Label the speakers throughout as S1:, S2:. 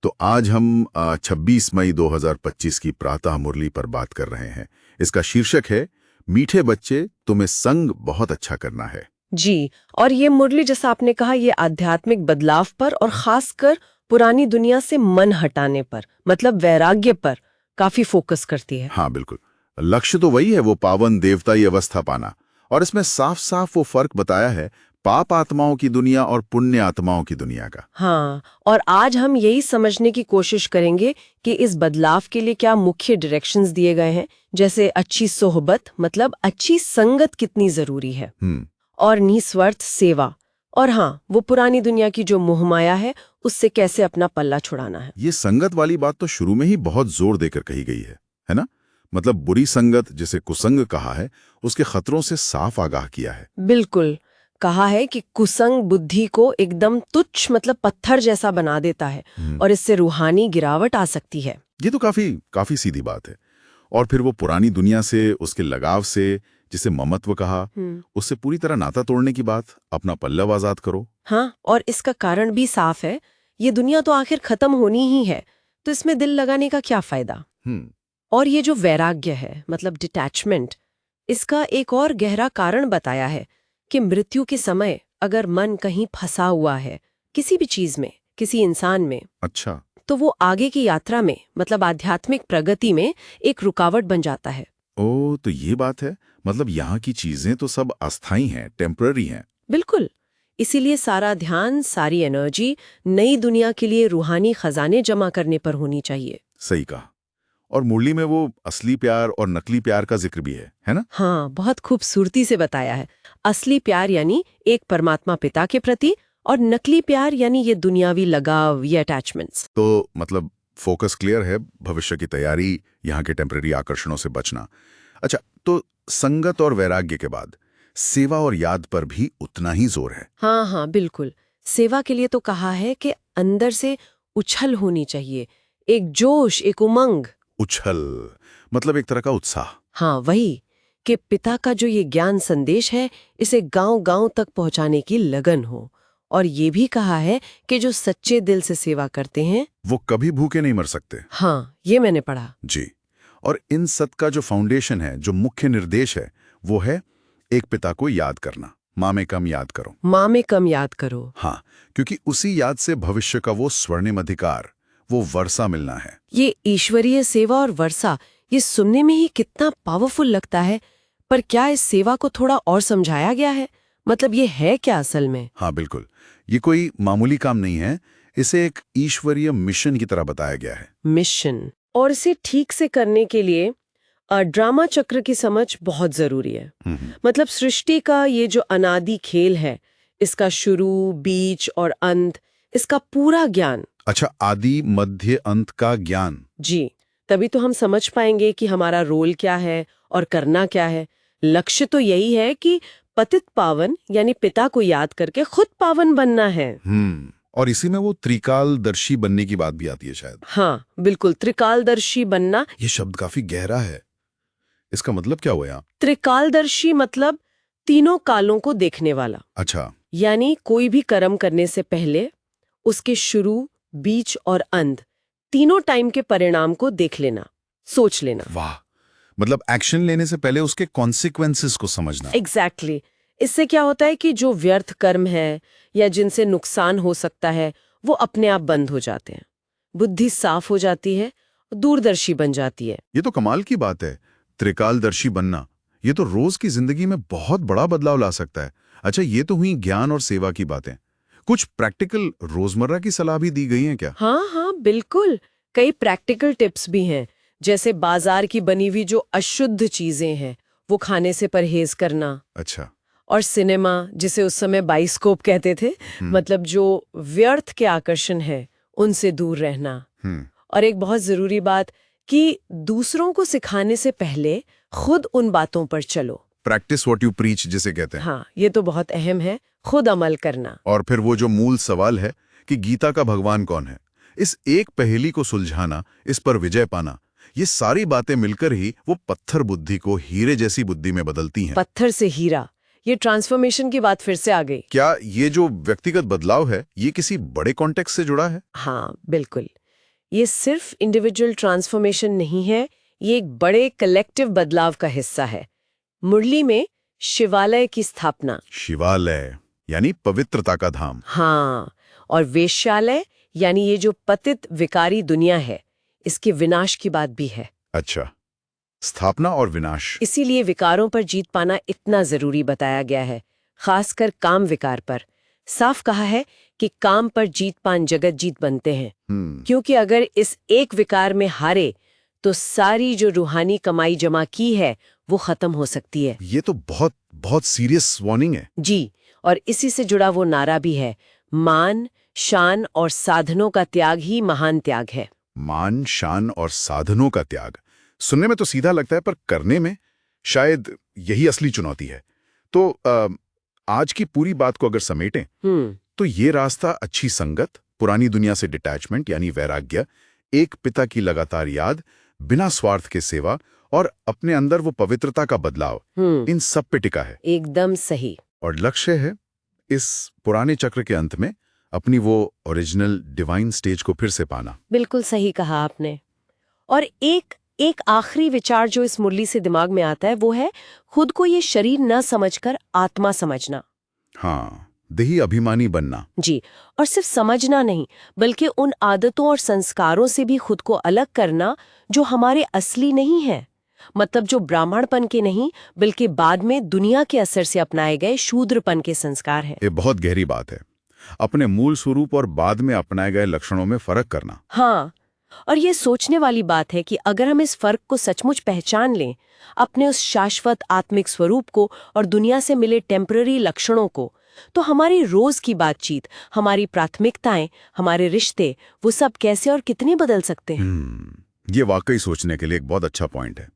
S1: तो आज हम 26 मई 2025 की प्रातः मुरली पर बात कर रहे हैं। इसका शीर्षक है मीठे बच्चे तुम्हें संग बहुत अच्छा करना है।
S2: जी। और ये मुरली, जैसा आपने कहा, ये आध्यात्मिक बदलाव पर और खासकर पुरानी दुनिया से मन हटाने पर, मतलब वैराग्य पर काफी फोकस करती है।
S1: हाँ बिल्कुल, लक्ष्य तो वही है, वो पावन देवताई अवस्था पाना। और इसमें साफ साफ वो फर्क बताया है पाप आत्माओं की दुनिया और पुण्य आत्माओं की दुनिया का।
S2: हाँ, और आज हम यही समझने की कोशिश करेंगे कि इस बदलाव के लिए क्या मुख्य डायरेक्शंस दिए गए हैं, जैसे अच्छी सोहबत, मतलब अच्छी संगत कितनी जरूरी है, और निस्वार्थ सेवा, और हाँ, वो पुरानी दुनिया की जो मोहमाया है उससे कैसे अपना पल्ला छुड़ाना है।
S1: ये संगत वाली बात तो शुरू में ही बहुत जोर देकर कही गई है ना? मतलब बुरी संगत, जिसे कुसंग कहा है, उसके खतरों से साफ आगाह किया है।
S2: बिल्कुल, कहा है कि कुसंग बुद्धि को एकदम तुच्छ, मतलब पत्थर जैसा बना देता है, और इससे रूहानी गिरावट आ सकती है।
S1: ये तो काफी काफी सीधी बात है। और फिर वो पुरानी दुनिया से, उसके लगाव से, जिसे ममत्व कहा, उससे पूरी तरह नाता तोड़ने की बात, अपना पल्लव आजाद करो।
S2: हाँ, और इसका कारण भी साफ है, ये दुनिया तो आखिर खत्म होनी ही है, तो इसमें दिल लगाने का क्या फायदा। और ये जो वैराग्य है, मतलब डिटैचमेंट, इसका एक और गहरा कारण बताया है कि मृत्यु के समय अगर मन कहीं फंसा हुआ है, किसी भी चीज में, किसी इंसान में,
S1: अच्छा।
S2: तो वो आगे की यात्रा में, मतलब आध्यात्मिक प्रगति में एक रुकावट बन जाता है।
S1: ओ, तो ये बात है। मतलब यहाँ की चीजें तो सब अस्थाई हैं, टेम्पररी हैं।
S2: बिल्कुल। इसीलिए सारा ध्यान, सारी एनर्जी नई दुनिया के लिए रूहानी खजाने जमा करने पर होनी चाहिए।
S1: सही कहा। और मुरली में वो असली प्यार और नकली प्यार का जिक्र भी है ना?
S2: हाँ, बहुत खूबसूरती से बताया है। असली प्यार यानी एक परमात्मा पिता के प्रति, और नकली प्यार यानी ये दुनियावी लगाव, ये अटैचमेंट्स।
S1: तो मतलब फोकस क्लियर है, भविष्य की तैयारी, यहाँ के टेम्पररी आकर्षणों से बचना। अच्छा, तो संगत और वैराग्य के बाद सेवा और याद पर भी उतना ही जोर है।
S2: हाँ हाँ, बिल्कुल। सेवा के लिए तो कहा है कि अंदर से उछल होनी चाहिए, एक जोश, एक उमंग।
S1: उछल मतलब एक तरह का उत्साह।
S2: हाँ, वही, कि पिता का जो ये ज्ञान संदेश है, इसे गांव-गांव तक पहुंचाने की लगन हो। और ये भी कहा है कि जो सच्चे दिल से सेवा करते हैं,
S1: वो कभी भूखे नहीं मर सकते।
S2: हाँ, ये मैंने पढ़ा।
S1: जी। और इन सत का जो फाउंडेशन है, जो मुख्य निर्देश है, वो है एक पिता को याद करना। माँ में कम याद करो।
S2: माँ में कम याद करो।
S1: हाँ, क्योंकि उसी याद से भविष्य का वो स्वर्णिम अधिकार, वो वर्षा मिलना है।
S2: ये ईश्वरीय सेवा और वर्षा, ये सुनने में ही कितना पावरफुल लगता है, पर क्या इस सेवा को थोड़ा और समझाया गया है? मतलब ये है क्या असल में?
S1: हाँ बिल्कुल, ये कोई मामूली काम नहीं है, इसे एक ईश्वरीय मिशन की तरह बताया गया है।
S2: मिशन। और इसे ठीक से करने के लिए ड्रामा चक्र की समझ बहुत जरूरी है। मतलब सृष्टि का ये जो अनादि खेल है, इसका शुरू, बीच और अंत, इसका पूरा ज्ञान।
S1: अच्छा, आदि मध्य अंत का ज्ञान।
S2: जी, तभी तो हम समझ पाएंगे कि हमारा रोल क्या है और करना क्या है। लक्ष्य तो यही है कि पतित पावन, यानी पिता को याद करके खुद पावन बनना है।
S1: और इसी में वो त्रिकालदर्शी बनने की बात भी आती है शायद।
S2: हाँ बिल्कुल, त्रिकालदर्शी बनना।
S1: ये शब्द काफी गहरा है, इसका मतलब क्या हुआ यहाँ?
S2: त्रिकालदर्शी मतलब तीनों कालों को देखने वाला।
S1: अच्छा।
S2: यानी कोई भी कर्म करने से पहले उसके शुरू, बीच और अंत, तीनों टाइम के परिणाम को देख लेना, सोच लेना।
S1: वाह, मतलब एक्शन लेने से पहले उसके कॉन्सिक्वेंसेस को समझना।
S2: एग्जैक्टली। इससे क्या होता है कि जो व्यर्थ कर्म है या जिनसे नुकसान हो सकता है, वो अपने आप बंद हो जाते हैं, बुद्धि साफ हो जाती है, दूरदर्शी बन जाती है।
S1: ये तो कमाल की बात है, त्रिकालदर्शी बनना। ये तो रोज की जिंदगी में बहुत बड़ा बदलाव ला सकता है। अच्छा, ये तो हुई ज्ञान और सेवा की बातें। कुछ प्रैक्टिकल रोजमर्रा की सलाह भी दी गई है क्या?
S2: हाँ हाँ बिल्कुल, कई प्रैक्टिकल टिप्स भी हैं, जैसे बाजार की बनी हुई जो अशुद्ध चीजें हैं वो खाने से परहेज करना।
S1: अच्छा।
S2: और सिनेमा, जिसे उस समय बाइस्कोप कहते थे, मतलब जो व्यर्थ के आकर्षण है उनसे दूर रहना। और एक बहुत जरूरी बात, कि दूसरों को सिखाने से पहले खुद उन बातों पर चलो।
S1: प्रैक्टिस व्हाट यू प्रीच जिसे कहते हैं।
S2: हाँ, ये तो बहुत अहम है, खुद अमल करना।
S1: और फिर वो जो मूल सवाल है कि गीता का भगवान कौन है, इस एक पहेली को सुलझाना, इस पर विजय पाना, ये सारी बातें मिलकर ही वो पत्थर बुद्धि को हीरे जैसी बुद्धि में बदलती हैं।
S2: पत्थर से हीरा, ये ट्रांसफॉर्मेशन की बात फिर से आ गई।
S1: क्या ये जो व्यक्तिगत बदलाव है, ये किसी बड़े कॉन्टेक्स्ट से जुड़ा है?
S2: हाँ बिल्कुल, ये सिर्फ इंडिविजुअल ट्रांसफॉर्मेशन नहीं है, ये एक बड़े कलेक्टिव बदलाव का हिस्सा है। मुरली में शिवालय की स्थापना,
S1: शिवालय यानी पवित्रता का धाम।
S2: हाँ, और वेश्यालय यानी ये जो पतित विकारी दुनिया है, इसके विनाश की बात भी है।
S1: अच्छा, स्थापना और विनाश।
S2: इसीलिए विकारों पर जीत पाना इतना जरूरी बताया गया है, खासकर काम विकार पर। साफ कहा है कि काम पर जीत पान जगत जीत बनते हैं, क्योंकि अगर इस एक विकार में हारे तो सारी जो रूहानी कमाई जमा की है वो खत्म हो सकती है।
S1: ये तो बहुत बहुत सीरियस वार्निंग है।
S2: जी, और इसी से जुड़ा वो नारा भी है, मान, शान और साधनों का त्याग ही महान त्याग है।
S1: मान, शान और साधनों का त्याग। सुनने में तो सीधा लगता है, पर करने में शायद यही असली चुनौती है। तो आज की पूरी बात को अगर समेटें तो ये रास्ता अच्छी संगत, पुरानी दुनिया से डिटैचमेंट यानी वैराग्य, एक पिता की लगातार याद, बिना स्वार्थ के सेवा और अपने अंदर वो पवित्रता का बदलाव, इन सब पे टिका है।
S2: एकदम सही।
S1: और लक्ष्य है इस पुराने चक्र के अंत में अपनी वो ओरिजिनल डिवाइन स्टेज को फिर से पाना।
S2: बिल्कुल सही कहा आपने। और एक आखिरी विचार जो इस मुरली से दिमाग में आता है वो है खुद को ये शरीर न समझकर आत्मा समझना।
S1: हाँ, देही अभिमानी बनना।
S2: जी, और सिर्फ समझना नहीं, बल्कि उन आदतों और संस्कारों से भी खुद को अलग करना जो हमारे असली नहीं है। मतलब जो ब्राह्मणपन के नहीं, बल्कि बाद में दुनिया के असर से अपनाए गए शूद्रपन के संस्कार हैं।
S1: ये बहुत गहरी बात है, अपने मूल स्वरूप और बाद में अपनाए गए लक्षणों में फर्क करना।
S2: हाँ, और ये सोचने वाली बात है कि अगर हम इस फर्क को सचमुच पहचान लें, अपने उस शाश्वत आत्मिक स्वरूप को और दुनिया से मिले टेम्पररी लक्षणों को, तो हमारी रोज की बातचीत, हमारी प्राथमिकताएं, हमारे रिश्ते, वो सब कैसे और कितने बदल सकते हैं।
S1: ये वाकई सोचने के लिए एक बहुत अच्छा पॉइंट है।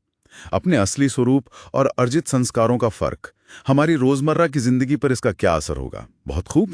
S1: अपने असली स्वरूप और अर्जित संस्कारों का फर्क, हमारी रोजमर्रा की जिंदगी पर इसका क्या असर होगा। बहुत खूब।